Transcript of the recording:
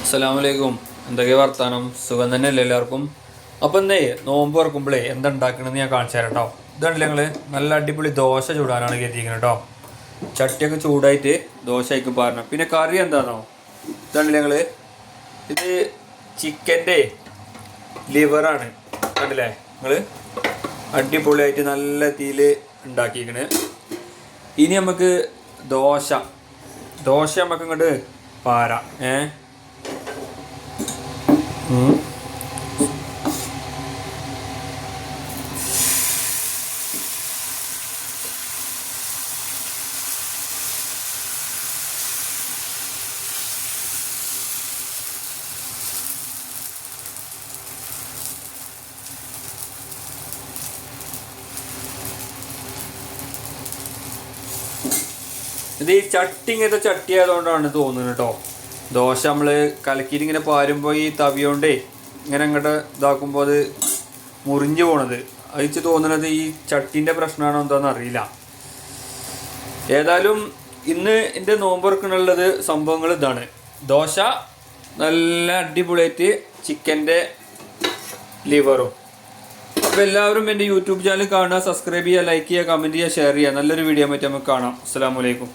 അസ്സലാമലൈക്കും. എന്തൊക്കെ വർത്താനം? സുഖം തന്നെയല്ലേ എല്ലാവർക്കും? അപ്പം എന്തേ നോമ്പ് തുറക്കുമ്പോഴേ എന്താ ഉണ്ടാക്കണമെന്ന് ഞാൻ കാണിച്ചു തരാം കേട്ടോ. ഇതാണല്ലേ ഞങ്ങൾ നല്ല അടിപൊളി ദോശ ചൂടാനാണ് കരുതിയിരിക്കുന്നത് കേട്ടോ. ചട്ടിയൊക്കെ ചൂടായിട്ട് ദോശ ആയിക്കും പാരണം. പിന്നെ കറി എന്താണോ, ഇതാണല്ലേ ഞങ്ങൾ ഇത് ചിക്കൻ്റെ ലിവറാണ്. കണ്ടില്ലേ നിങ്ങൾ, അടിപൊളിയായിട്ട് നല്ല തീയിൽ ഉണ്ടാക്കിയിരിക്കണ്. ഇനി നമുക്ക് ദോശ നമുക്ക് ഇങ്ങോട്ട് പാരാം. ഇത് ഈ ചട്ടി ഇങ്ങനത്തെ ചട്ടി ആയതുകൊണ്ടാണ് തോന്നുന്നത് കേട്ടോ. ദോശ നമ്മൾ കലക്കിയിട്ട് ഇങ്ങനെ പാരുമ്പോൾ ഈ തവിയോണ്ടേ ഇങ്ങനെ അങ്ങോട്ട് ഇതാക്കുമ്പോൾ അത് മുറിഞ്ഞു പോണത് അയച്ച് തോന്നുന്നത് ഈ ചട്ടീൻ്റെ പ്രശ്നമാണോ എന്താണെന്ന് അറിയില്ല. ഏതായാലും ഇന്ന് എൻ്റെ നോമ്പുറക്കണുള്ളത് സംഭവങ്ങൾ ഇതാണ്. ദോശ നല്ല അടിപൊളിയായിട്ട് ചിക്കൻ്റെ ലിവറും. അപ്പോൾ എല്ലാവരും എൻ്റെ യൂട്യൂബ് ചാനൽ കാണുക, സബ്സ്ക്രൈബ് ചെയ്യുക, ലൈക്ക് ചെയ്യുക, കമൻറ്റ് ചെയ്യുക, ഷെയർ ചെയ്യുക. നല്ലൊരു വീഡിയോ പറ്റി നമുക്ക് കാണാം. അസ്സലാമു അലൈക്കും.